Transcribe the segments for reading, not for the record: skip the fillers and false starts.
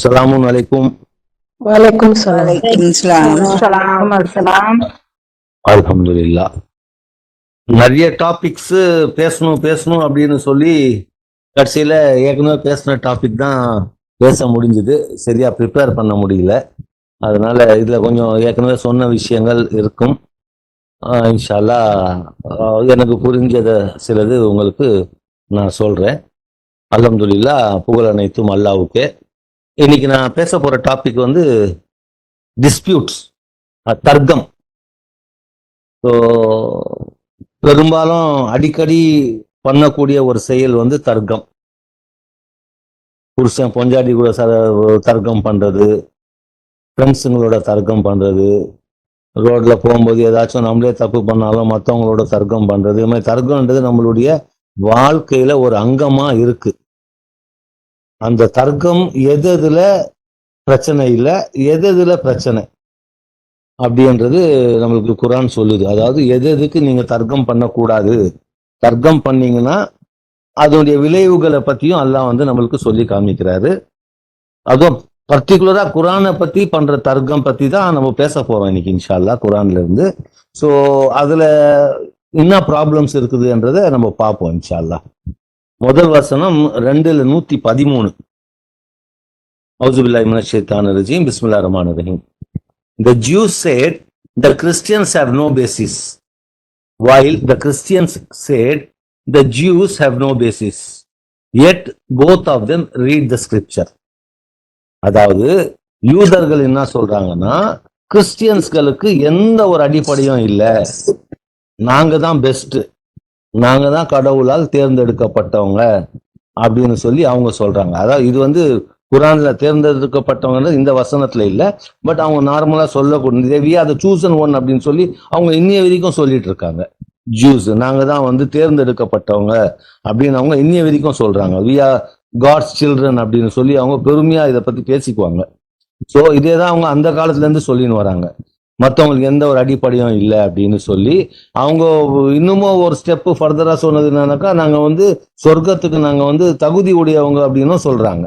அஸ்ஸலாமு அலைக்கும். வலைக்கும் சலாம். அல்ஹம்துலில்லாஹ். நிறைய டாபிக்ஸ் பேசணும் அப்படின்னு சொல்லி கடைசியில ஏற்கனவே பேசின டாபிக் தான் பேச முடிஞ்சது. சரியா ப்ரிப்பேர் பண்ண முடியல. அதனால இதுல கொஞ்சம் ஏற்கனவே சொன்ன விஷயங்கள் இருக்கும். இன்ஷா அல்லாஹ் எனக்கு புரிஞ்சத சிலது உங்களுக்கு நான் சொல்றேன். அல்ஹம்துலில்லாஹ், புகழ் அனைத்தும் அல்லாஹ்வுக்கே. இன்னைக்கு நான் பேச போற டாபிக் வந்து டிஸ்பியூட்ஸ், தர்க்கம். ஸோ பெரும்பாலும் அடிக்கடி பண்ணக்கூடிய ஒரு செயல் வந்து தர்க்கம். புருஷன் பொஞ்சாடி கூட தர்க்கம் பண்றது, ஃப்ரெண்ட்ஸுங்களோட தர்க்கம் பண்றது, ரோட்ல போகும்போது ஏதாச்சும் நம்மளே தப்பு பண்ணாலும் மற்றவங்களோட தர்க்கம் பண்றது. இது மாதிரி தர்க்கம்ன்றது நம்மளுடைய வாழ்க்கையில ஒரு அங்கமா இருக்கு. அந்த தர்க்கம் எதுல பிரச்சனை இல்லை, எதுல பிரச்சனை அப்படின்றது நம்மளுக்கு குர்ஆன் சொல்லுது. அதாவது எதுக்கு நீங்க தர்க்கம் பண்ணக்கூடாது, தர்க்கம் பண்ணீங்கன்னா அதனுடைய விளைவுகளை பத்தியும் அல்லாஹ் வந்து நம்மளுக்கு சொல்லி காமிக்கிறாரு. அதுவும் பர்டிகுலரா குர்ஆனை பத்தி பண்ற தர்க்கம் பத்தி தான் நம்ம பேச போறோம் இன்னைக்கு இன்ஷா அல்லாஹ், குர்ஆன்ல இருந்து. ஸோ அதுல என்ன ப்ராப்ளம்ஸ் இருக்குதுன்றதை நம்ம பார்ப்போம் இன்ஷா அல்லாஹ். முதல் வசனம் 2:113. அவுஸு பில்லாஹி மினஷ் ஷைத்தானிர் ரஜீம். பிஸ்மில்லாஹிர் ரஹ்மானிர் Rahim. The Jews said the Christians have no basis, while the Christians said the Jews have no basis. Yet both of them read the scripture. அதாவது யூதர்கள் என்ன சொல்றாங்கன்னா, கிறிஸ்டியன்ஸ்களுக்கு எந்த ஒரு அடிப்படையும் இல்லை, நாங்க தான் பெஸ்ட், நாங்க தான் கடவுளால் தேர்ந்தெடுக்கப்பட்டவங்க அப்படின்னு சொல்லி அவங்க சொல்றாங்க. அதாவது இது வந்து குர்ஆன்ல தேர்ந்தெடுக்கப்பட்டவங்க இந்த வசனத்துல இல்ல, பட் அவங்க நார்மலா சொல்லக்கூடிய அதை சூசன் ஒன் அப்படின்னு சொல்லி அவங்க இன்னைய வரைக்கும் சொல்லிட்டு இருக்காங்க. ஜூஸ் நாங்க தான் வந்து தேர்ந்தெடுக்கப்பட்டவங்க அப்படின்னு அவங்க இன்னைய வரைக்கும் சொல்றாங்க. வி ஆர் காட்ஸ் சில்ட்ரன் அப்படின்னு சொல்லி அவங்க பெருமையா இதை பத்தி பேசிக்குவாங்க. ஸோ இதே தான் அவங்க அந்த காலத்துல இருந்து சொல்லின்னு வராங்க. மற்றவங்களுக்கு எந்த ஒரு அடிப்படையும் இல்லை அப்படின்னு சொல்லி அவங்க இன்னமும் ஒரு ஸ்டெப் ஃபர்தரா சொன்னது என்னன்னாக்கா, நாங்க வந்து சொர்க்கத்துக்கு நாங்க வந்து தகுதி உடையவங்க அப்படின்னும் சொல்றாங்க.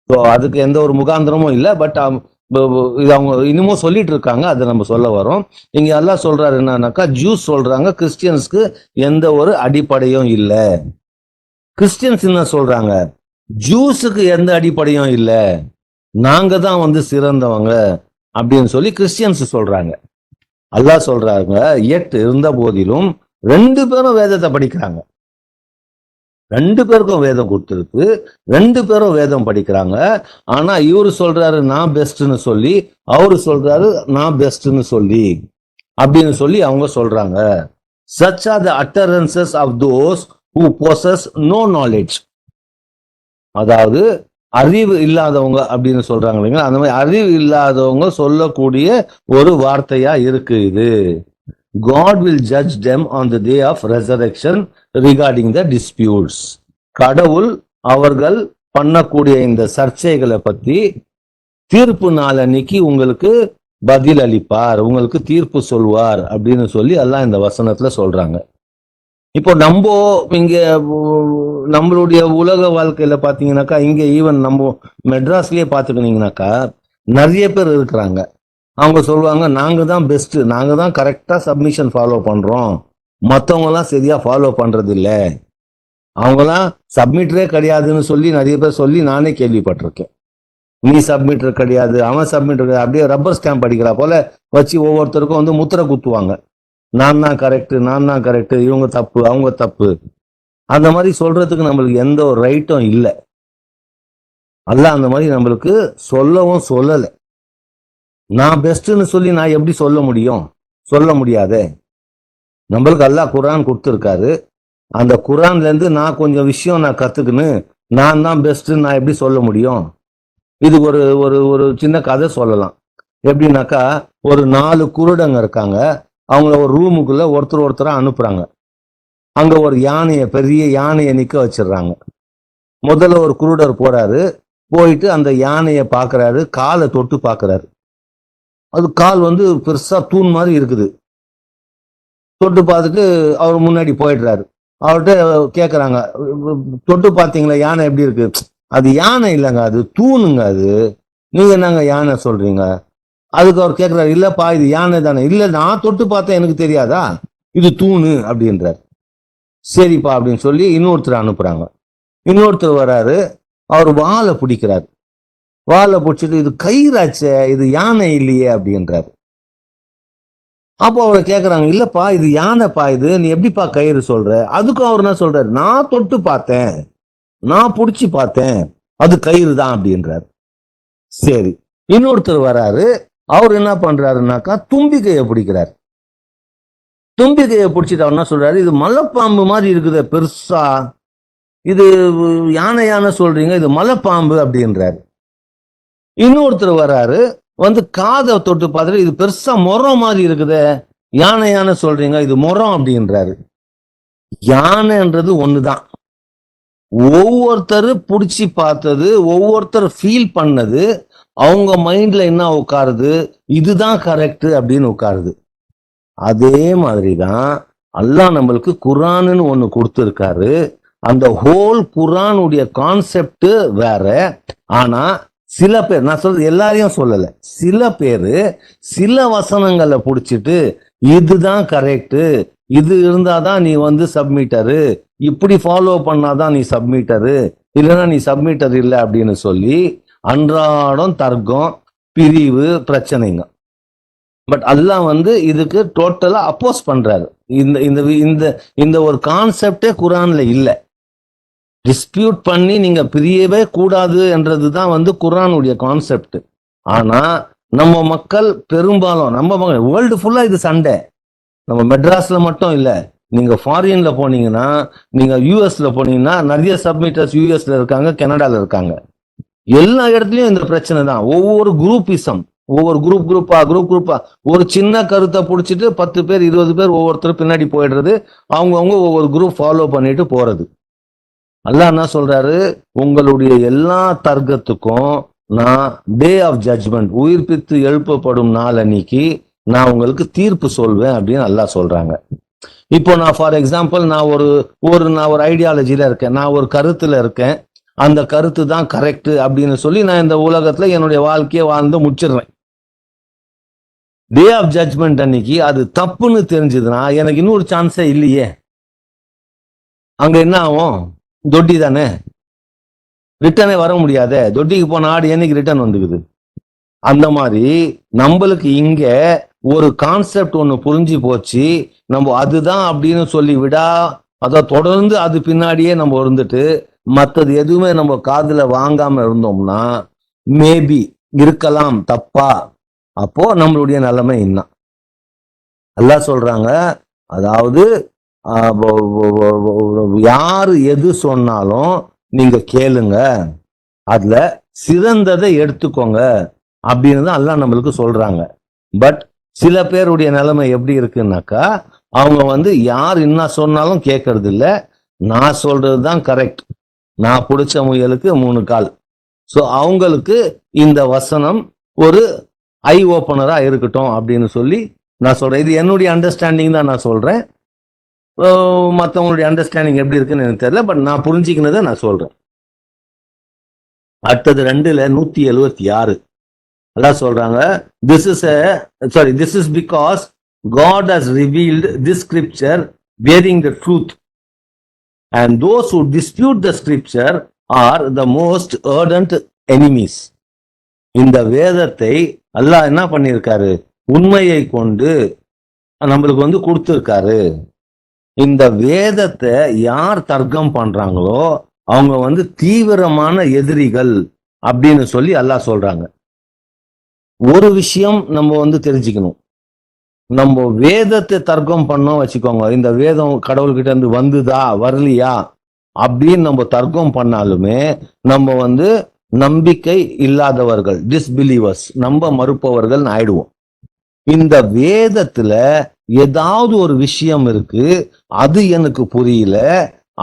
ஸோ அதுக்கு எந்த ஒரு முகாந்திரமும் இல்லை, பட் இது அவங்க இன்னமும் சொல்லிட்டு இருக்காங்க. அதை நம்ம சொல்ல வரோம். இங்க எல்லாம் சொல்றாரு என்னன்னாக்கா, ஜூஸ் சொல்றாங்க கிறிஸ்டியன்ஸ்க்கு எந்த ஒரு அடிப்படையும் இல்லை. கிறிஸ்டியன்ஸ் என்ன சொல்றாங்க, ஜூஸுக்கு எந்த அடிப்படையும் இல்லை, நாங்க தான் வந்து சிறந்தவங்க அப்படின்னு சொல்லி கிறிஸ்டியன்ஸ் சொல்றாங்க. அல்லாஹ் சொல்றாங்க, எட் இருந்த போதிலும் ரெண்டு பேரும் வேதத்தை படிக்கிறாங்க, ரெண்டு பேருக்கும் வேதம் கொடுத்துருக்கு, ரெண்டு பேரும் வேதம் படிக்கிறாங்க. ஆனா இவரு சொல்றாரு நான் பெஸ்ட்னு சொல்லி, அவரு சொல்றாரு நான் பெஸ்ட்னு சொல்லி அப்படின்னு சொல்லி அவங்க சொல்றாங்க. such are the utterances of those who possess no knowledge. அதாவது அறிவு இல்லாதவங்க அப்படின்னு சொல்றாங்க இல்லைங்களா, அந்த மாதிரி அறிவு இல்லாதவங்க சொல்லக்கூடிய ஒரு வார்த்தையா இருக்கு இது. God will judge them on the day of resurrection regarding the disputes. கடவுள் அவர்கள் பண்ணக்கூடிய இந்த சர்ச்சைகளை பத்தி தீர்ப்பு நாள் அன்னைக்கு உங்களுக்கு பதில் அளிப்பார், உங்களுக்கு தீர்ப்பு சொல்வார் அப்படின்னு சொல்லி எல்லாம் இந்த வசனத்துல சொல்றாங்க. இப்போ நம்ம இங்க நம்மளுடைய உலக வாழ்க்கையில பாத்தீங்கன்னாக்கா, இங்க ஈவன் நம்ம மெட்ராஸ்லயே பாத்துக்கினீங்கன்னாக்கா நிறைய பேர் இருக்கிறாங்க. அவங்க சொல்லுவாங்க நாங்க தான் பெஸ்ட், நாங்க தான் கரெக்டா சப்மிஷன் ஃபாலோ பண்றோம், மற்றவங்க எல்லாம் சரியா ஃபாலோ பண்றது இல்லை, அவங்கலாம் சப்மிட்டரே கிடையாதுன்னு சொல்லி நிறைய பேர் சொல்லி நானே கேள்விப்பட்டிருக்கேன். நீ சப்மிட்டர் கிடையாது, அவன் சப்மிட்டர் கிடையாது, அப்படியே ரப்பர் ஸ்டாம்ப் அடிக்கிறா போல வச்சு ஒவ்வொருத்தருக்கும் வந்து முத்திரை குத்துவாங்க. நான் தான் கரெக்ட், நான் தான் கரெக்ட், இவங்க தப்பு, அவங்க தப்பு. அந்த மாதிரி சொல்றதுக்கு நம்மளுக்கு எந்த ஒரு ரைட்டும் இல்லை. அல்லாஹ் அந்த மாதிரி நம்மளுக்கு சொல்லவும் சொல்லலை. நான் பெஸ்ட்னு சொல்லி நான் எப்படி சொல்ல முடியும், சொல்ல முடியாதே. நம்மளுக்கு அல்லாஹ் குர்ஆன் கொடுத்துருக்காரு. அந்த குர்ஆன்ல இருந்து நான் கொஞ்சம் விஷயம் நான் கத்துக்குன்னு நான் தான் பெஸ்ட்னு நான் எப்படி சொல்ல முடியும்? இது ஒரு ஒரு ஒரு சின்ன கதை சொல்லலாம். எப்படின்னாக்கா, ஒரு 4 குருடங்க இருக்காங்க. அவங்கள ஒரு ரூமுக்குள்ள ஒருத்தரா அனுப்புறாங்க. அங்க ஒரு யானையை, பெரிய யானையை நிக்க வச்சிடுறாங்க. முதல்ல ஒரு குருடர் போறாரு, போயிட்டு அந்த யானையை பாக்குறாரு, காலை தொட்டு பாக்குறாரு. அது கால் வந்து பெருசா தூண் மாதிரி இருக்குது. தொட்டு பார்த்துட்டு அவர் முன்னாடி போயிடுறாரு. அவர்கிட்ட கேட்குறாங்க, தொட்டு பார்த்தீங்களா யானை எப்படி இருக்கு? அது யானை இல்லைங்க, அது தூணுங்க. அது நீங்க என்னங்க யானை சொல்றீங்க? அதுக்கு அவர் கேட்கிறாரு, இல்லப்பா இது யானை தானே. இல்ல நான் தொட்டு பார்த்தேன், எனக்கு தெரியாதா, இது தூணு அப்படின்றார். சரிப்பா அப்படின்னு சொல்லி இன்னொருத்தர் அனுப்புறாங்க. இன்னொருத்தர் வராரு, அவர் வாழை பிடிக்கிறார். வாழை பிடிச்சிட்டு இது கயிறாச்சே, இது யானை இல்லையே அப்படின்றாரு. அப்போ அவரை கேட்கறாங்க, இல்லப்பா இது யானைப்பா, இது நீ எப்படிப்பா கயிறு சொல்ற? அதுக்கும் அவர் என்ன சொல்றாரு, நான் தொட்டு பார்த்தேன், நான் புடிச்சு பார்த்தேன், அது கயிறு தான் அப்படின்றாரு. சரி, இன்னொருத்தர் வராரு, அவர் என்ன பண்றாருனாக்கா தும்பிக்கையை பிடிக்கிறார். தும்பிக்கையை பிடிச்சிட்டு அவர் என்ன சொல்றாரு, இது மலைப்பாம்பு மாதிரி இருக்குது பெருசா, இது யானை சொல்றீங்க, இது மலைப்பாம்பு அப்படின்றாரு. இன்னொருத்தர் வராரு, வந்து காதை தொட்டு பார்த்துட்டு இது பெருசா முறம் மாதிரி இருக்குது, யானை சொல்றீங்க, இது முறம் அப்படின்றாரு. யானைன்றது ஒண்ணுதான். ஒவ்வொருத்தர் புடிச்சு பார்த்தது, ஒவ்வொருத்தர் ஃபீல் பண்ணது, அவங்க மைண்ட்ல என்ன உட்காருது, இதுதான் கரெக்ட் அப்படின்னு உட்காருது. அதே மாதிரிதான் அல்லாஹ் நம்மளுக்கு குர்ஆன்னு ஒண்ணு கொடுத்திருக்காரு. அந்த ஹோல் குர்ஆனுடைய கான்செப்ட் வேற. ஆனா சில பேர், நான் சொல்றது எல்லாரையும் சொல்லல, சில பேரு சில வசனங்களை புடிச்சிட்டு இதுதான் கரெக்ட், இது இருந்தாதான் நீ வந்து சப்மிட்டரு, இப்படி ஃபாலோ பண்ணாதான் நீ சப்மிட்டரு, இல்லைன்னா நீ சப்மிட்டர் இல்லை அப்படின்னு சொல்லி அன்றாடம் தர்க்கம், பிரிவு, பிரச்சனைங்க. பட் அல்லாஹ் வந்து இதுக்கு டோட்டலா அப்போஸ் பண்றாரு. இந்த இந்த இந்த இந்த ஒரு கான்செப்டே குர்ஆன்ல இல்ல. டிஸ்பியூட் பண்ணி நீங்க பிரியவே கூடாது என்றதுதான் வந்து குர்ஆனுடைய கான்செப்ட். ஆனா நம்ம மக்கள் பெரும்பாலும், நம்ம மக்கள் வேர்ல்டு ஃபுல்லா இது சண்டை. நம்ம மெட்ராஸ்ல மட்டும் இல்ல, நீங்க ஃபாரின்ல போனீங்கன்னா, நீங்க யூஎஸ்ல போனீங்கன்னா நிறைய சப்மிட்டர்ஸ் யூஎஸ்ல இருக்காங்க, கனடால இருக்காங்க. எல்லா இடத்துலயும் இந்த பிரச்சனை தான். ஒவ்வொரு குரூப்பிசம், ஒவ்வொரு குரூப்பா ஒரு சின்ன கருத்தை பிடிச்சிட்டு 10 பேர் 20 பேர் ஒவ்வொருத்தர் பின்னாடி போயிடுறது, அவங்கவுங்க ஒவ்வொரு குரூப் ஃபாலோ பண்ணிட்டு போறது. அல்லாஹ் என்ன சொல்றாரு, உங்களுடைய எல்லா தர்க்கத்துக்கும் நான் டே ஆஃப் ஜட்ஜ்மெண்ட், உயிர்ப்பித்து எழுப்பப்படும் நாள் அன்னைக்கு நான் உங்களுக்கு தீர்ப்பு சொல்வேன் அப்படின்னு அல்லாஹ் சொல்றாங்க. இப்போ நான் ஃபார் எக்ஸாம்பிள், நான் ஒரு ஐடியாலஜில இருக்கேன், நான் ஒரு கருத்துல இருக்கேன், அந்த கருத்து தான் கரெக்ட் அப்படின்னு சொல்லி நான் இந்த உலகத்துல என்னுடைய வாழ்க்கையை வாழ்ந்து முடிச்சிடுறேன். டே ஆஃப் ஜட்ஜ்மெண்ட் அன்னைக்கு அது தப்புன்னு தெரிஞ்சதுன்னா எனக்கு இன்னொரு சான்ஸே இல்லையே. அங்க என்ன ஆகும்? தொட்டி தானே, ரிட்டர்னே வர முடியாதே. தொட்டிக்கு போன ஆடு என்னைக்கு ரிட்டர்ன் வந்துக்குது? அந்த மாதிரி நம்மளுக்கு இங்க ஒரு கான்செப்ட் ஒண்ணு புரிஞ்சு போச்சு, நம்ம அதுதான் அப்படின்னு சொல்லி விடா, அதை தொடர்ந்து அது பின்னாடியே நம்ம இருந்துட்டு மற்றது எதுவுமே நம்ம காதுல வாங்காம இருந்தோம்னா மேபி இருக்கலாம் தப்பா. அப்போ நம்மளுடைய நிலைமை என்ன? அல்லாஹ் சொல்றாங்க, அதாவது யாரு எது சொன்னாலும் நீங்க கேளுங்க, அதுல சிறந்ததை எடுத்துக்கோங்க அப்படின்னு தான் அல்லாஹ் நம்மளுக்கு சொல்றாங்க. பட் சில பேருடைய நிலைமை எப்படி இருக்குன்னாக்கா, அவங்க வந்து யார் என்ன சொன்னாலும் கேட்கறது இல்ல, நான் சொல்றதுதான் கரெக்ட், நான் பிடிச்ச முயலுக்கு 3 கால். ஸோ அவங்களுக்கு இந்த வசனம் ஒரு ஐ ஓப்பனரா இருக்கட்டும் அப்படின்னு சொல்லி நான் சொல்றேன். இது என்னுடைய அண்டர்ஸ்டாண்டிங் தான் நான் சொல்றேன். மற்றவங்களுடைய அண்டர்ஸ்டாண்டிங் எப்படி இருக்குன்னு எனக்கு தெரியல, பட் நான் புரிஞ்சுக்கினதை நான் சொல்றேன். அடுத்தது 2:176 அல்லாஹ் சொல்றாங்க, this is because God has revealed this scripture bearing the truth, and those who dispute the scripture are the most ardent enemies. இந்த வேதத்தை அல்லாஹ் என்ன பண்ணியிருக்காரு, உண்மையை கொண்டு நம்மளுக்கு வந்து கொடுத்திருக்காரு. இந்த வேதத்தை யார் தர்க்கம் பண்றாங்களோ அவங்க வந்து தீவிரமான எதிரிகள் அப்படின்னு சொல்லி அல்லாஹ் சொல்றாங்க. ஒரு விஷயம் நம்ம வந்து தெரிஞ்சுக்கணும், நம்ம வேதத்தை தர்க்கம் பண்ணோம் வச்சுக்கோங்க, இந்த வேதம் கடவுள்கிட்ட இருந்து வந்துதா வரலையா அப்படின்னு நம்ம தர்க்கம் பண்ணாலுமே நம்ம வந்து நம்பிக்கை இல்லாதவர்கள், டிஸ்பிலீவர்ஸ், நம்ப மறுப்பவர்கள் ஆயிடுவோம். இந்த வேதத்துல ஏதாவது ஒரு விஷயம் இருக்கு, அது எனக்கு புரியல,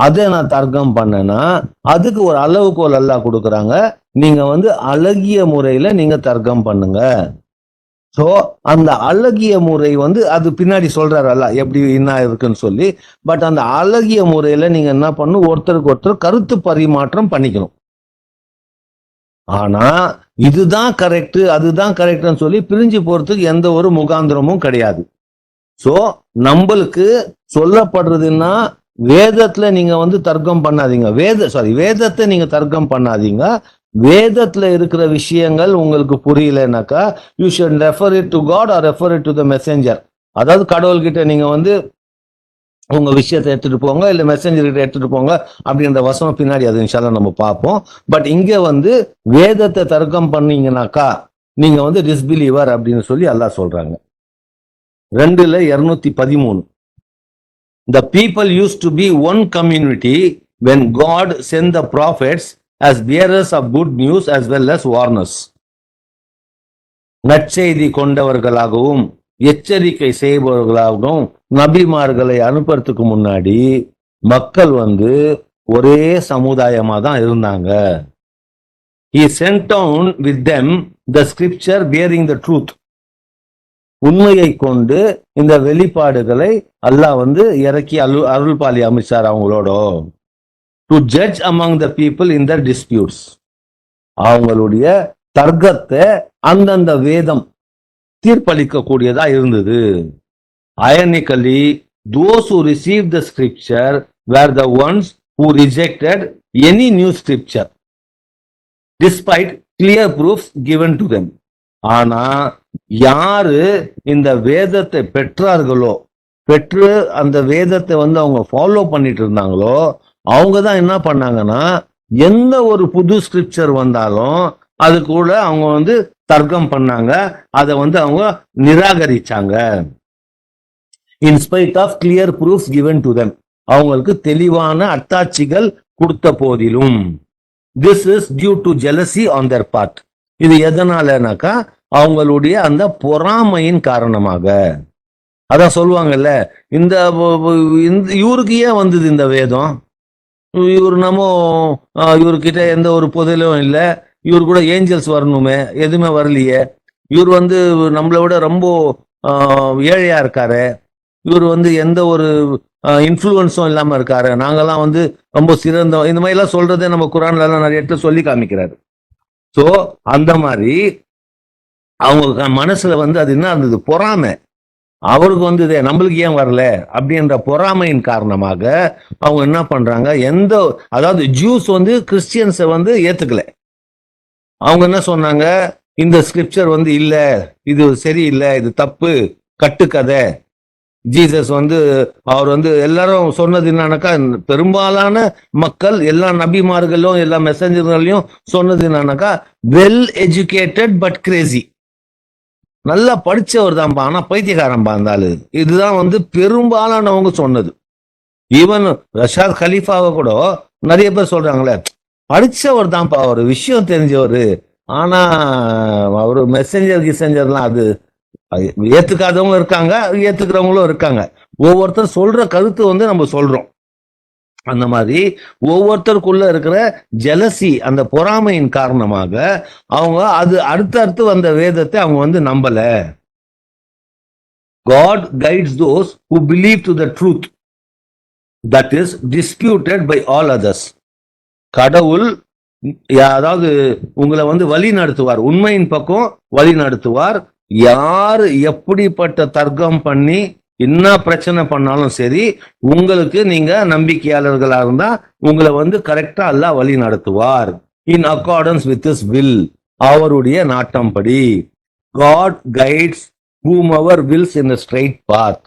அதை நான் தர்க்கம் பண்ணேன்னா அதுக்கு ஒரு அளவுகோல் அல்லாஹ் கொடுக்குறாங்க, நீங்க வந்து அழகிய முறையில நீங்க தர்க்கம் பண்ணுங்க. சோ அந்த அழகிய முறை வந்து அது பின்னாடி சொல்றாரு அல்லாஹ் எப்படி என்ன இருக்குன்னு சொல்லி. பட் அந்த அழகிய முறையில நீங்க என்ன பண்ணணும், ஒருத்தருக்கு ஒருத்தர் கருத்து பரிமாற்றம் பண்ணிக்கணும். ஆனா இதுதான் கரெக்ட் அதுதான் கரெக்ட்னு சொல்லி பிரிஞ்சு போறதுக்கு எந்த ஒரு முகாந்திரமும் கிடையாது. சோ நம்மளுக்கு சொல்லப்படுறதுன்னா வேதத்துல நீங்க வந்து தர்க்கம் பண்ணாதீங்க, வேதத்தை நீங்க தர்க்கம் பண்ணாதீங்க. வேதத்துல இருக்கிற விஷயங்கள் உங்களுக்கு புரியலனாக்கா you should refer it to God or refer it to the messenger. அதாவது கடவுள்கிட்ட நீங்க வந்து உங்க விஷயத்தை எடுத்துட்டு போங்க, இல்ல மெசேஞ்சர் கிட்ட எடுத்துட்டு போங்க அப்படின்ற வசனம் பின்னாடி அது இன்ஷால்லா நம்ம பார்ப்போம். பட் இங்க வந்து வேதத்தை தர்க்கம் பண்ணீங்கன்னாக்கா நீங்க வந்து டிஸ்பிலீவர் அப்படின்னு சொல்லி அல்லாஹ் சொல்றாங்க. 2:213 The people used to be one community when God sent the prophets as bearers of good news as well as warners. நற்செய்தி கொண்டவர்களாகவும் எச்சரிக்கை செய்பவர்களாகவும் நபிமார்களை அனுப்புறதுக்கு முன்னாடி மக்கள் வந்து ஒரே சமுதாயமா தான் இருந்தாங்க. He sent down with them the scripture bearing the truth. உண்மையை கொண்டு இந்த வெளிப்பாடுகளை அல்லாஹ் வந்து இறக்கி அருள்பாலி அமைச்சார் அவங்களோட. To judge among the people in the disputes. அவங்களுடைய தர்க்கத்தை அந்தந்த வேதம் தீர்ப்பளிக்க கூடியதா இருந்தது. Ironically, those who received the scripture were the ones who rejected any new scripture, despite clear proofs given to them. ஆனா யாரு இந்த வேதத்தை பெற்றார்களோ, பெற்று அந்த வேதத்தை வந்து அவங்க ஃபாலோ பண்ணிட்டு இருந்தாங்களோ, அவங்க தான் என்ன பண்ணாங்கன்னா எந்த ஒரு புது ஸ்கிரிப்சர் வந்தாலும் அது கூட அவங்க வந்து தர்க்கம் பண்ணாங்க, அதை வந்து அவங்க நிராகரிச்சாங்க. In spite of clear proofs given to them. அவங்களுக்கு தெளிவான அத்தாட்சிகள் கொடுத்த போதிலும். This is due to jealousy on their part. இது எதனாலனாக்கா அவங்களுடைய அந்த பொறாமையின் காரணமாக. அதான் சொல்லுவாங்கல்ல, இந்த இவருக்கு ஏன் வந்தது இந்த வேதம், இவர் நம்ம இவர்கிட்ட எந்த ஒரு புதையலும் இல்லை, இவர் கூட ஏஞ்சல்ஸ் வரணுமே, எதுவுமே வரலையே, இவர் வந்து நம்மளை விட ரொம்ப ஏழையா இருக்காரு, இவர் வந்து எந்த ஒரு இன்ஃப்ளூயன்ஸும் இல்லாம இருக்காரு, நாங்கெல்லாம் வந்து ரொம்ப சிறந்த, இந்த மாதிரி எல்லாம் சொல்றதே நம்ம குரான்ல எல்லாம் நிறைய இடத்துல சொல்லி காமிக்கிறாரு. சோ அந்த மாதிரி அவங்க மனசுல வந்து அது என்ன இருந்தது, பொறாமை. அவருக்கு வந்து நம்மளுக்கு ஏன் வரல அப்படின்ற பொறாமையின் காரணமாக அவங்க என்ன பண்றாங்க, அதாவது ஜூஸ் வந்து கிறிஸ்டியன்ஸை வந்து ஏத்துக்கல. அவங்க என்ன சொன்னாங்க, இந்த ஸ்கிரிப்சர் வந்து இல்ல, இது சரியில்லை, இது தப்பு, கட்டுக்கதை. ஜீசஸ் வந்து அவர் வந்து எல்லாரும் சொன்னது என்னன்னாக்கா, பெரும்பாலான மக்கள் எல்லா நபிமார்களும் எல்லா மெசஞ்சர்களையும் சொன்னது என்னன்னாக்கா, வெல் எஜுகேட்டட் பட் கிரேசி. நல்லா படிச்சவர் தான்ப்பா, ஆனா பைத்தியக்காரன்பா இருந்தாலும். இதுதான் வந்து பெரும்பாலானவங்க சொன்னது. ஈவன் ரஷாத் கலீஃபாவை கூட நிறைய பேர் சொல்றாங்களே, படிச்சவர் தான்ப்பா, ஒரு விஷயம் தெரிஞ்சவர், ஆனா அவரு மெசஞ்சர்லாம் அது ஏத்துக்காதவங்க இருக்காங்க, ஏத்துக்கிறவங்களும் இருக்காங்க. ஒவ்வொருத்தர் சொல்ற கருத்து வந்து நம்ம சொல்றோம். அந்த மாதிரி ஒவ்வொருத்தருக்குள்ள இருக்கிற ஜெலசி, அந்த பொறாமையின் காரணமாக அவங்க அது அடுத்தடுத்து வந்த வேதத்தை அவங்க வந்து நம்பல. God guides those who believe to the truth that is disputed by all others. கடவுள் அதாவது உங்களை வந்து வழி நடத்துவார், உண்மையின் பக்கம் வழி நடத்துவார். யார் எப்படிப்பட்ட தர்க்கம் பண்ணி என்ன பிரச்சனை பண்ணாலும் சரி, உங்களுக்கு நீங்க நம்பிக்கையாளர்களா இருந்தா உங்களை வந்து கரெக்டா அல்லாஹ் வழி நடத்துவார். In accordance with his will, அவருடைய நாட்டம் படி. God guides whomever wills in a straight path.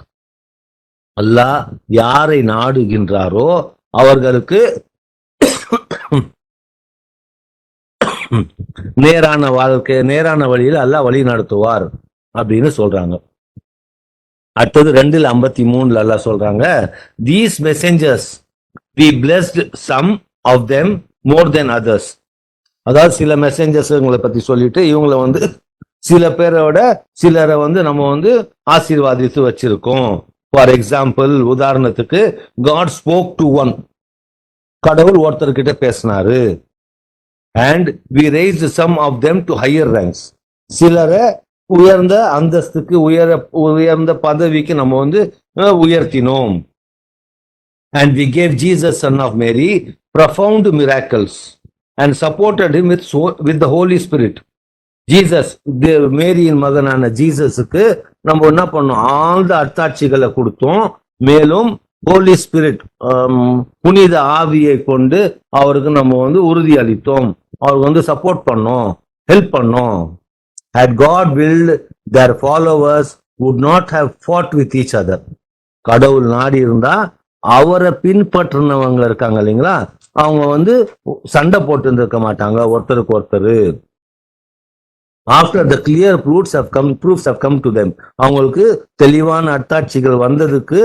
அல்லாஹ் யாரை நாடுகின்றாரோ அவர்களுக்கு நேரான வாழ்க்கை, நேரான வழியில் அல்லாஹ் வழி நடத்துவார் அப்படின்னு சொல்றாங்க. அடுத்தது 2:53 அல்லாஹ் சொல்றாங்க, these messengers we blessed some of them more than others. அதாவது சில மெசேஞ்சர்ஸ் பத்தி சொல்லிட்டு இவங்களை வந்து சில பேரோட சிலரை வந்து நம்ம வந்து ஆசீர்வாதித்து வச்சிருக்கோம். ஃபார் எக்ஸாம்பிள், உதாரணத்துக்கு, God spoke to one, கடவுள் ஒருத்தர்கிட்ட பேசினாரு. And we raised some of them to higher ranks. சிலரை உயர்ந்த அந்தஸ்துக்கு, உயர்ந்த பதவிக்கு நம்ம வந்து உயர்த்தினோம். And we gave Jesus son of Mary profound miracles. and supported him with the Holy Spirit. Jesus, மேரியின் மகனான ஜீசஸுக்கு நம்ம என்ன பண்ணோம்? ஆழ்ந்த அத்தாட்சிகளை கொடுத்தோம். மேலும் ஹோலி ஸ்பிரிட், புனித ஆவியை கொண்டு அவருக்கு நம்ம உறுதி அளித்தோம். அவருக்கு சப்போர்ட் பண்ணோம், ஹெல்ப் பண்ணோம். Had God willed, their followers would not have fought with each other. கடவுள் நாடி இருந்தா அவரை பின்பற்றினவங்க இருக்காங்க இல்லைங்களா, அவங்க சண்டை போட்டு இருந்திருக்க மாட்டாங்க ஒருத்தருக்கு ஒருத்தர். After the clear proofs have come to them, அவங்களுக்கு தெளிவான அத்தாட்சிகள் வந்ததுக்கு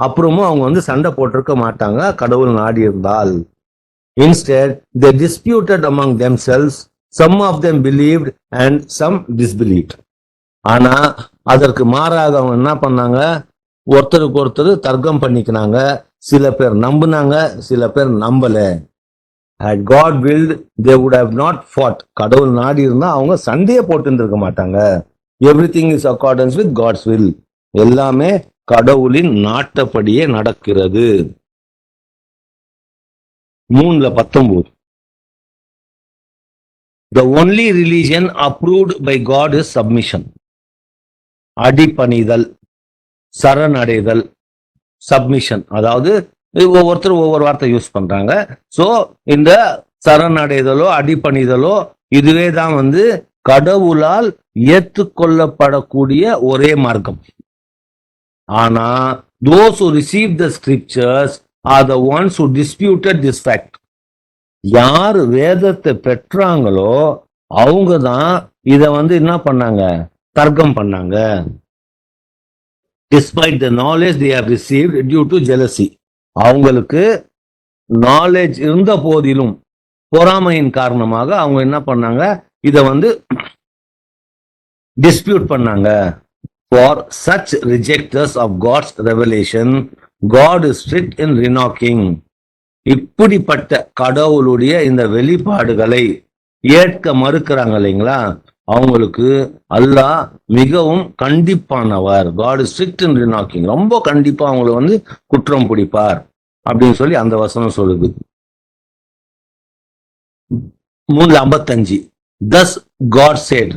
அப்புறமும் அவங்க சண்டை போட்டிருக்க மாட்டாங்க கடவுள் நாடி இருந்தால். Instead, they disputed among themselves. Some of them believed and some disbelieved. ஆனா அதற்கு மாறாக அவங்க என்ன பண்ணாங்க? ஒருத்தருக்கு ஒருத்தர் தர்க்கம் பண்ணிக்கினாங்க. சில பேர் நம்பினாங்க, சில பேர் நம்பல. Had God willed, they would have not fought. கடவுள் நாடி இருந்தா அவங்க சண்டையே போட்டு இருந்திருக்க மாட்டாங்க. Everything is accordance with God's will. எல்லாமே கடவுளின் நாட்டப்படியே நடக்கிறது. 3:19. The only religion approved by God is submission. அடிபணிதல், சரணடைதல், சப்மிஷன். அதாவது ஒவ்வொருத்தர் ஒவ்வொரு வார்த்தை யூஸ் பண்றாங்க. சோ இந்த சரணடைதலோ அடிபணிதலோ இதுவே தான் கடவுளால் ஏற்றுக்கொள்ளப்படக்கூடிய ஒரே மார்க்கம். ஆனா those who received the scriptures are the ones who disputed this fact. யார் வேதத்தை பெற்றாங்களோ அவங்க தான் இத என்ன பண்ணாங்க? தர்க்கம் பண்ணாங்க. Despite the knowledge they have received due to jealousy. அவங்களுக்கு நாலேஜ் இருந்த போதிலும் பொறாமையின் காரணமாக அவங்க என்ன பண்ணாங்க? இத டிஸ்பியூட் பண்ணாங்க. For such rejectors of God's revelation, God is strict in renouncing. இப்படிப்பட்ட கடவுளுடைய இந்த வெளிப்பாடுகளை ஏற்க மறுக்கிறாங்க இல்லைங்களா, அவங்களுக்கு அல்லாஹ் மிகவும் கண்டிப்பானவர். God is strict in renouncing. ரொம்ப கண்டிப்பா அவங்களை குற்றம் பிடிப்பார் அப்படின்னு சொல்லி அந்த வசனம் சொல்லுது. 3:55. Thus God said,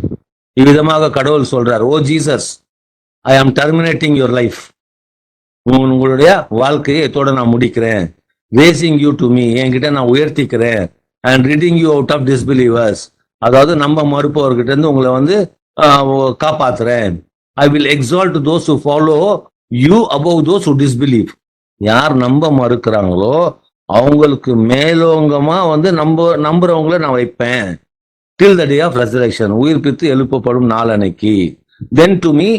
இவ்விதமாக கடவுள் சொல்றார், ஓ Jesus, I am terminating your life. உங்களுடைய வாழ்க்கையை இதோட நான் முடிக்கிறேன். Raising you to me, என்கிட்ட நான் உயர்த்திக்கிறேன். And ridding you out of disbelievers, அதாவது நம்ம மறுப்பவர்கிட்ட இருந்து உங்களை காப்பாத்துறேன். I will exalt those who follow you above those who disbelieve. யார் நம்ப மறுக்கிறாங்களோ அவங்களுக்கு மேலோங்கமா நம்புறவங்களை நான் வைப்பேன். Till the day of resurrection, உயிர்ப்பித்து எழுப்பப்படும் நாள் அன்னைக்கு. Then to me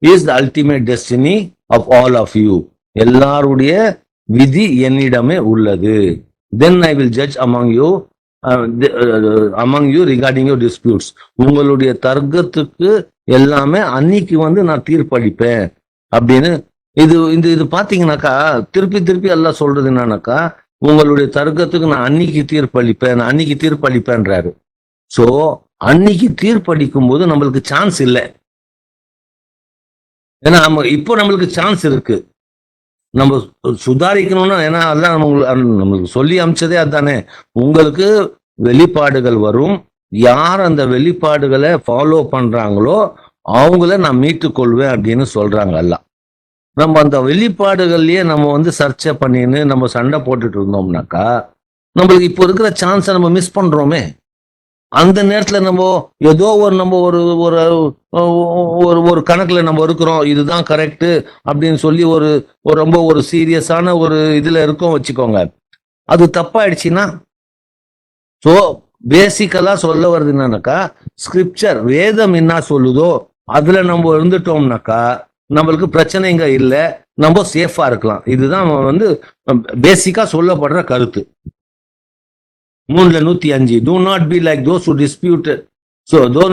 is the ultimate destiny of all of you. எல்லாருடைய விதி என்னிடமே உள்ளது. Then I will judge among you regarding your disputes. உங்களுடைய தர்க்கத்துக்கு எல்லாமே அன்னைக்கு நான் தீர்ப்பளிப்பேன் அப்படின்னு. இது பாத்தீங்கன்னாக்கா திருப்பி எல்லாம் சொல்றது என்னன்னாக்கா, உங்களுடைய தர்க்கத்துக்கு நான் அன்னைக்கு தீர்ப்பளிப்பேன்றாரு. சோ அன்னைக்கு தீர்ப்பளிக்கும் போது நம்மளுக்கு சான்ஸ் இல்லை. ஏன்னா இப்போ நம்மளுக்கு சான்ஸ் இருக்கு, நம்ம சுதாரிக்கணும்னா. ஏன்னா அதான் நம்மளுக்கு சொல்லி அமிச்சதே அதுதானே. உங்களுக்கு வெளிப்பாடுகள் வரும், யார் அந்த வெளிப்பாடுகளை ஃபாலோ பண்றாங்களோ அவங்கள நான் மீட்டுக் கொள்வேன் அப்படின்னு சொல்றாங்க எல்லாம். நம்ம அந்த வெளிப்பாடுகள்லயே நம்ம சர்ச்சை பண்ணின்னு நம்ம சண்டை போட்டுட்டு இருந்தோம்னாக்கா நம்மளுக்கு இப்போ இருக்கிற சான்ஸை நம்ம மிஸ் பண்றோமே. அந்த நேரத்துல நம்ம ஏதோ ஒரு கணக்குல நம்ம இருக்கிறோம், இதுதான் கரெக்ட் அப்படின்னு சொல்லி ரொம்ப சீரியஸான இதுல இருக்கோம் வச்சுக்கோங்க. அது தப்பாயிடுச்சுன்னா, சோ பேசிக்கலா சொல்ல வருது என்னன்னாக்கா, ஸ்கிரிப்சர் வேதம் என்ன சொல்லுதோ அதுல நம்ம இருந்துட்டோம்னாக்கா நம்மளுக்கு பிரச்சனைங்க இல்லை, நம்ம சேஃபா இருக்கலாம். இதுதான் பேசிக்கா சொல்லப்படுற கருத்து. 3:105. Do not be like those who disputed. So do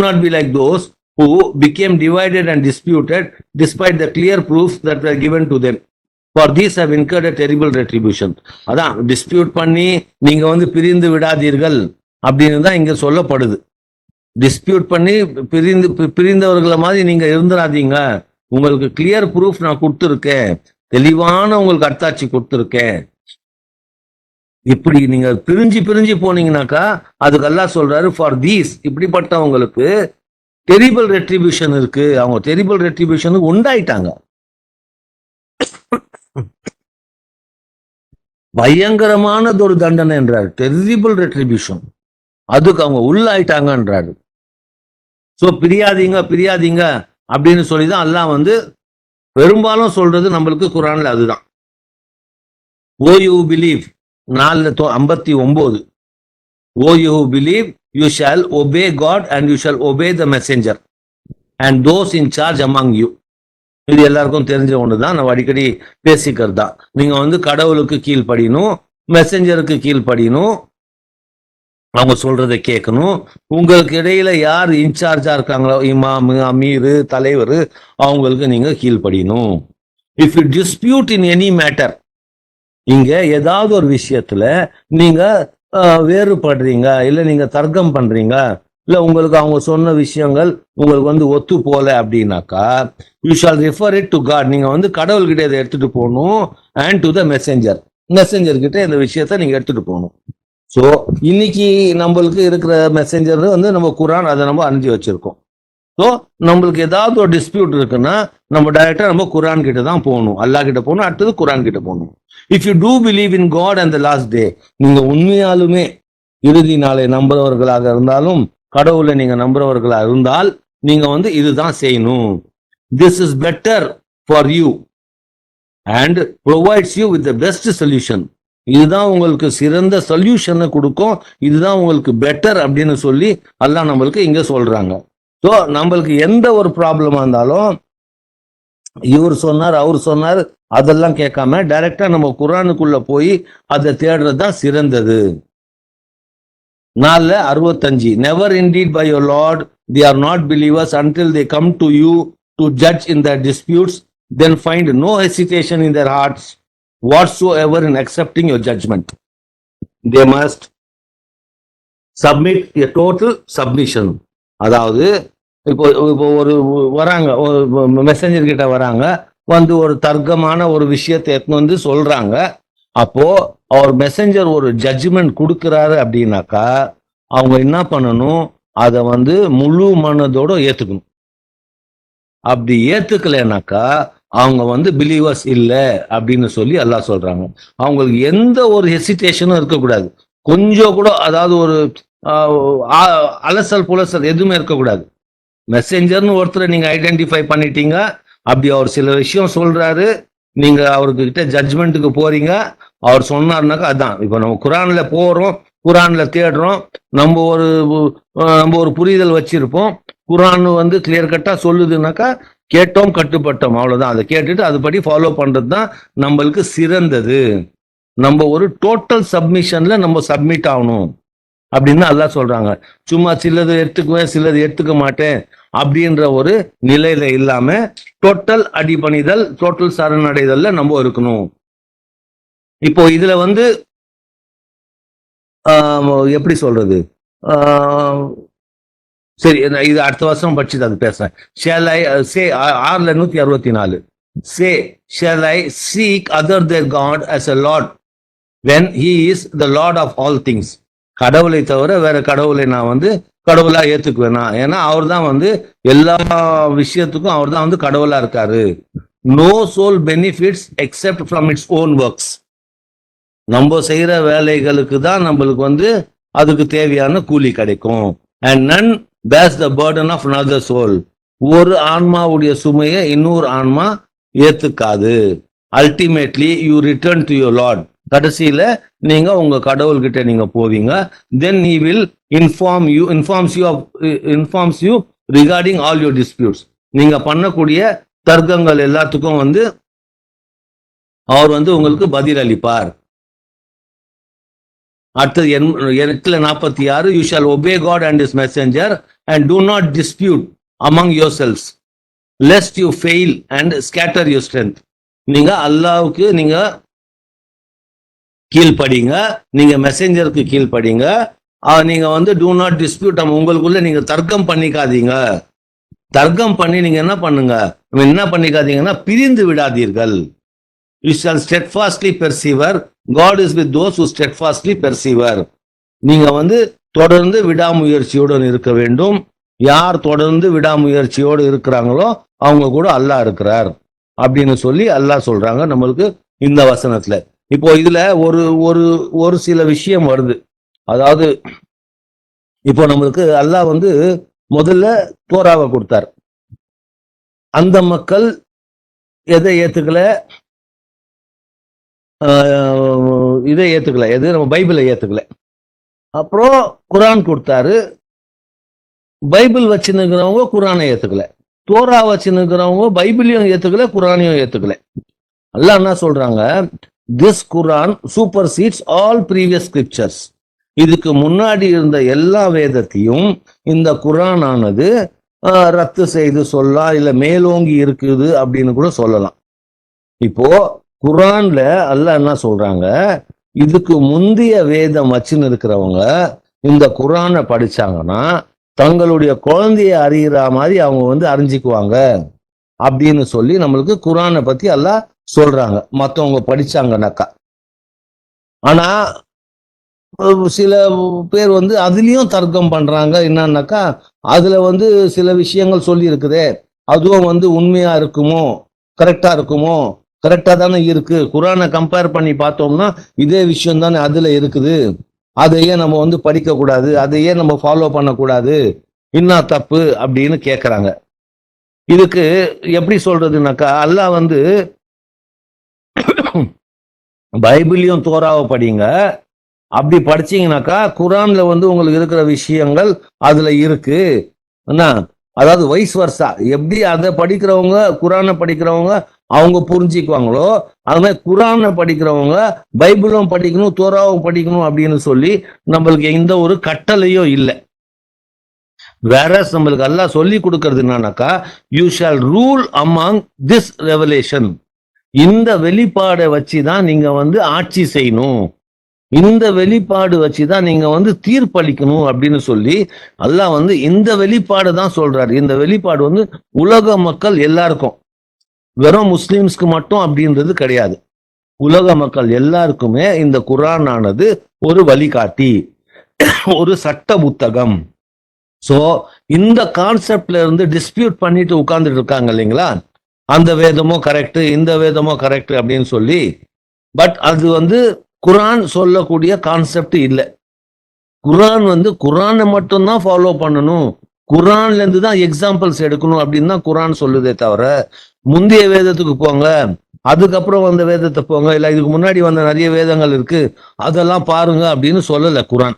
not be like those who became divided and disputed despite the clear proofs that were given to them. For these have incurred a terrible retribution. அதான் dispute பண்ணி நீங்க பிரிந்து விடாதீர்கள் அப்படின்னு தான் இங்க சொல்லப்படுது. Dispute பண்ணி பிரிந்தவர்களை மாதிரி நீங்க இருந்துடாதீங்க. உங்களுக்கு கிளியர் ப்ரூஃப் நான் கொடுத்துருக்கேன், தெளிவான உங்களுக்கு அத்தாட்சி கொடுத்துருக்கேன். இப்படி நீங்க பிரிஞ்சு பிரிஞ்சு போனீங்கன்னாக்கா அதுக்கு அல்லாஹ் சொல்றாரு ஃபார் தீஸ், இப்படிப்பட்டவங்களுக்கு டெரிபிள் ரெட்ரிபியூஷன் இருக்கு. அவங்க டெரிபிள் ரெட்ரிபியூஷனுக்கு உண்டாயிட்டாங்க. பயங்கரமானது ஒரு தண்டனை என்றாரு. டெரிபிள் ரெட்ரிபியூஷன், அதுக்கு அவங்க உள்ளாயிட்டாங்கன்றாரு. சோ பிரியாதீங்க பிரியாதீங்க அப்படின்னு சொல்லிதான் அல்லாஹ் வந்து பெரும்பாலும் சொல்றது நம்மளுக்கு குர்ஆன்ல அதுதான். O you believe 4:59, O you believe you shall obey God and you shall obey the messenger and those in charge among you. இது எல்லாருக்கும் தெரிஞ்ச ஒண்ணுதான், நம்ம அடிக்கடி பேசிக்கிறது தான். நீங்க வந்து கடவுளுக்கு கீழ்ப்படியணும், மெசேஞ்சருக்கு கீழ்ப்படியணும், அவங்க சொல்றதை கேட்கணும். உங்களுக்கு இடையில யார் இன்சார்ஜா இருக்காங்களோ, இமாமு, அமீரு, தலைவர், அவங்களுக்கு நீங்க கீழ்ப்படியணும். If you dispute in any matter, இங்க ஏதாவது ஒரு விஷயத்துல நீங்க வேறுபடுறீங்க, இல்ல நீங்க தர்க்கம் பண்றீங்க, இல்ல உங்களுக்கு அவங்க சொன்ன விஷயங்கள் உங்களுக்கு வந்து ஒத்து போல அப்படின்னாக்கா, you shall refer it to God. நீங்க வந்து கடவுள்கிட்ட இதை எடுத்துட்டு போகணும். And to the messenger, messenger கிட்ட இந்த விஷயத்த நீங்க எடுத்துட்டு போகணும். ஸோ இன்னைக்கு நம்மளுக்கு இருக்கிற மெசேஞ்சர் வந்து நம்ம குர்ஆன், அதை நம்ம அறிஞ்சு வச்சிருக்கோம். ஸோ நம்மளுக்கு ஏதாவது ஒரு டிஸ்பியூட் இருக்குன்னா நம்ம டைரக்டா நம்ம குர்ஆன் கிட்ட தான் போகணும், அல்லாஹ் கிட்ட போகணும், அடுத்தது குர்ஆன் கிட்ட போகணும். If you do believe in God and the last day, நீங்க உண்மையாலுமே இறுதி நாளை நம்புறவர்களாக இருந்தாலும், கடவுளை நீங்க நம்புறவர்களாக இருந்தால் நீங்க வந்து இதுதான் செய்யணும். This is better for you and provides you with the best solution. இதுதான் உங்களுக்கு சிறந்த சொல்யூஷனை கொடுக்கும், இதுதான் உங்களுக்கு பெட்டர் அப்படின்னு சொல்லி அல்லாஹ் நம்மளுக்கு இங்க சொல்றாங்க. ஸோ நம்மளுக்கு எந்த ஒரு ப்ராப்ளமா இருந்தாலும் இவர் சொன்னார் அவர் சொன்னார் அதெல்லாம் கேட்காம டைரக்டா நம்ம குர்ஆனுக்குள்ள போய் அதை தேடுறது தான் சிறந்தது. 4:65, never indeed by your Lord they are not believers until they come to you to judge in their disputes, then find no hesitation in their hearts whatsoever in accepting your judgment. They must submit a total submission. அதாவது இப்போ ஒரு வராங்க, ஒரு messenger கிட்ட வராங்க, வந்து ஒரு தர்க்கமான ஒரு விஷயத்தை எடுத்துன்னு வந்து சொல்றாங்க. அப்போ அவர் மெசேஞ்சர் ஒரு ஜட்ஜ்மெண்ட் கொடுக்கிறாரு அப்படின்னாக்கா அவங்க என்ன பண்ணணும், அதை வந்து முழு மனதோட ஏத்துக்கணும். அப்படி ஏத்துக்கலைனாக்கா அவங்க வந்து பிலீவர்ஸ் இல்லை அப்படின்னு சொல்லி அல்லாஹ் சொல்றாங்க. அவங்களுக்கு எந்த ஒரு ஹெசிடேஷனும் இருக்கக்கூடாது, கொஞ்சம் கூட, அதாவது ஒரு அலசல் புலசல் எதுவுமே இருக்கக்கூடாது. மெசேஞ்சர்னு ஒருத்தரை நீங்க ஐடென்டிஃபை பண்ணிட்டீங்க, அப்படி அவர் சில விஷயம் சொல்றாரு, நீங்க அவருக்கு கிட்ட ஜட்ஜ்மெண்ட்டுக்கு போறீங்க, அவர் சொன்னார்னாக்கா அதான். இப்போ நம்ம குர்ஆன்ல போறோம், குர்ஆன்ல தேடுறோம், நம்ம ஒரு புரிதல் வச்சிருப்போம், குர்ஆன் வந்து கிளியர் கட்டா சொல்லுதுனாக்கா கேட்டோம் கட்டுப்பட்டோம், அவ்வளவுதான். அதை கேட்டுட்டு அதுபடி ஃபாலோ பண்றது தான் நம்மளுக்கு சிறந்தது. நம்ம ஒரு டோட்டல் சப்மிஷன்ல நம்ம சப்மிட் ஆகணும் அப்படின்னு அல்லாஹ் சொல்றாங்க. சும்மா சிலது எடுத்துக்குவேன் சிலது எடுத்துக்க மாட்டேன் அப்படின்ற ஒரு நிலையில இல்லாம டோட்டல் அடிபணிதல், டோட்டல் சரணடைதல்ல நம்ம இருக்கணும். இப்போ இதுல வந்து எப்படி சொல்றது, சரி இது அடுத்த வருஷம் படிச்சு அது பேசுறேன். Shall I say 6:164, say shall I seek other than God as a Lord when he is the lord of all things. கடவுளை தவிர வேற கடவுளை நான் வந்து கடவுளா ஏத்துக்குவேனா, ஏன்னா அவர் தான் வந்து எல்லா விஷயத்துக்கும் அவர் தான் வந்து கடவுளா இருக்காரு. No soul benefits except from its own works. நம்ம செய்யற வேலைகளுக்கு தான் நம்மளுக்கு வந்து அதுக்கு தேவையான கூலி கிடைக்கும். And none bears the burden of another soul. ஒரு ஆன்மாவுடைய சுமையை இன்னொரு ஆன்மா ஏத்துக்காது. Ultimately you return to your Lord. கடைசியில நீங்க உங்க கடவுள்கிட்ட நீங்க போவீங்க. தென் he will informs you regarding all your disputes. நீங்க பண்ணக்கூடிய தர்க்கங்கள் எல்லாத்துக்கும் வந்து அவர் வந்து உங்களுக்கு பதில் அளிப்பார். அடுத்தது 8:46, you shall obey God and his messenger and do not dispute among yourselves lest you fail and scatter your strength. நீங்க அல்லாஹ்வுக்கு நீங்க கீழ்ப்படிங்க, நீங்க மெசேஞ்சருக்கு கீழ்ப்படிங்க. நீங்க வந்து do not dispute, உங்களுக்குள்ள நீங்க தர்க்கம் பண்ணிக்காதீங்க. தர்க்கம் பண்ணி நீங்க என்ன பண்ணிக்காதீங்கன்னா பிரிந்து விடாதீர்கள். You shall steadfastly persevere, God is with those who steadfastly persevere. நீங்க வந்து தொடர்ந்து விடாமுயற்சியுடன் இருக்க வேண்டும். யார் தொடர்ந்து விடாமுயற்சியோடு இருக்கிறாங்களோ அவங்க கூட அல்லாஹ் இருக்கிறார் அப்படின்னு சொல்லி அல்லாஹ் சொல்றாங்க நம்மளுக்கு இந்த வசனத்துல. இப்போ இதுல ஒரு ஒரு ஒரு சில விஷயம் வருது. அதாவது இப்போ நம்மளுக்கு அல்லாஹ் வந்து முதல்ல தோராவை கொடுத்தார். அந்த மக்கள் எதை ஏத்துக்கல? இதை ஏத்துக்கல, எது நம்ம பைபிளை ஏத்துக்கல. அப்புறம் குரான் கொடுத்தாரு. பைபிள் வச்சுன்னுக்கிறவங்க குரானை ஏத்துக்கல, தோரா வச்சுன்னுக்கிறவங்க பைபிளையும் ஏத்துக்கல, குரானையும் ஏத்துக்கல. அல்லாஹ் என்ன சொல்றாங்க? This Quran supersedes all previous scriptures. இதுக்கு முன்னாடி இருந்த எல்லா வேதத்தையும் இந்த குரான் ஆனது ரத்து செய்து சொல்லலாம், இல்ல மேலோங்கி இருக்குது அப்படின்னு கூட சொல்லலாம். இப்போ குரான்ல அல்லாஹ் என்ன சொல்றாங்க? இதுக்கு முந்தைய வேதம் வச்சுன்னு இருக்கிறவங்க இந்த குரானை படிச்சாங்கன்னா தங்களுடைய குழந்தைய அறிகிற மாதிரி அவங்க வந்து அறிஞ்சிக்குவாங்க அப்படின்னு சொல்லி நம்மளுக்கு குரானை பத்தி அல்லாஹ் சொல்றாங்க, மற்றவங்க படிச்சாங்கன்னாக்கா. ஆனா சில பேர் வந்து அதுலயும் தர்க்கம் பண்றாங்க. என்னன்னாக்கா அதுல வந்து சில விஷயங்கள் சொல்லி இருக்குதே, அதுவும் வந்து உண்மையா இருக்குமோ, கரெக்டா இருக்குமோ? கரெக்டா தானே இருக்கு. குரானை கம்பேர் பண்ணி பார்த்தோம்னா இதே விஷயம் தானே அதுல இருக்குது. அதையே நம்ம வந்து படிக்க கூடாது, அதையே நம்ம ஃபாலோ பண்ணக்கூடாது, என்ன தப்பு அப்படின்னு கேட்கறாங்க. இதுக்கு எப்படி சொல்றதுனாக்கா அல்லாஹ் வந்து பைபிளையும் தோராவை படிங்க, அப்படி படிச்சீங்கன்னாக்கா குரான்ல வந்து உங்களுக்கு இருக்கிற விஷயங்கள் அதுல இருக்கு. என்ன, அதாவது வைஸ் வர்சா, எப்படி அதை படிக்கிறவங்க குரானை படிக்கிறவங்க அவங்க புரிஞ்சுக்குவாங்களோ அது மாதிரி குரானை படிக்கிறவங்க பைபிளும் படிக்கணும், தோராவும் படிக்கணும் அப்படின்னு சொல்லி நம்மளுக்கு எந்த ஒரு கட்டளையும் இல்லை. வேற நம்மளுக்கு அல்லாஹ் சொல்லி கொடுக்கறது என்னன்னாக்கா, you shawl rule among this revelation. இந்த வெளிப்பாடை வச்சுதான் நீங்க வந்து ஆட்சி செய்யணும், இந்த வெளிப்பாடு வச்சுதான் நீங்க வந்து தீர்ப்பளிக்கணும் அப்படின்னு சொல்லி அல்லாஹ் வந்து இந்த வெளிப்பாடு தான் சொல்றாரு. இந்த வெளிப்பாடு வந்து உலக மக்கள் எல்லாருக்கும், வெறும் முஸ்லிம்ஸ்க்கு மட்டும் அப்படின்றது கிடையாது. உலக மக்கள் எல்லாருக்குமே இந்த குரான் ஆனது ஒரு வழிகாட்டி, ஒரு சட்ட புத்தகம். சோ இந்த கான்செப்ட்ல இருந்து டிஸ்பியூட் பண்ணிட்டு உட்கார்ந்துட்டு இருக்காங்க இல்லைங்களா, அந்த வேதமோ கரெக்ட், இந்த வேதமோ கரெக்ட் அப்படின்னு சொல்லி. பட் அது வந்து குரான் சொல்லக்கூடிய கான்செப்ட் இல்லை. குரான் வந்து குரானை மட்டும்தான் ஃபாலோ பண்ணணும், குரான்ல இருந்து தான் எக்ஸாம்பிள்ஸ் எடுக்கணும் அப்படின்னு தான் குரான் சொல்லுதே தவிர முந்தைய வேதத்துக்கு போங்க, அதுக்கப்புறம் வந்த வேதத்தை போங்க, இல்ல இதுக்கு முன்னாடி வந்த நிறைய வேதங்கள் இருக்கு அதெல்லாம் பாருங்க அப்படின்னு சொல்லல குரான்.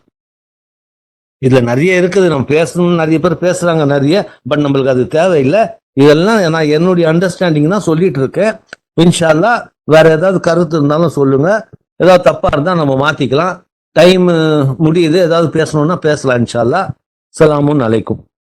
இதுல நிறைய இருக்குது, நம்ம பேசணும், நிறைய பேர் பேசுறாங்க நிறைய, பட் நம்மளுக்கு அது தேவையில்லை. இதெல்லாம் நான் என்னுடைய அண்டர்ஸ்டாண்டிங் தான் சொல்லிட்டு இருக்கேன். இன்ஷா அல்லாஹ் வேற ஏதாவது கருத்து இருந்தாலும் சொல்லுங்க, ஏதாவது தப்பா இருந்தா நம்ம மாத்திக்கலாம். டைம் முடியுது, ஏதாவது பேசணும்னா பேசலாம். இன்ஷா அல்லாஹ். அஸ்ஸலாமு அலைக்கும்.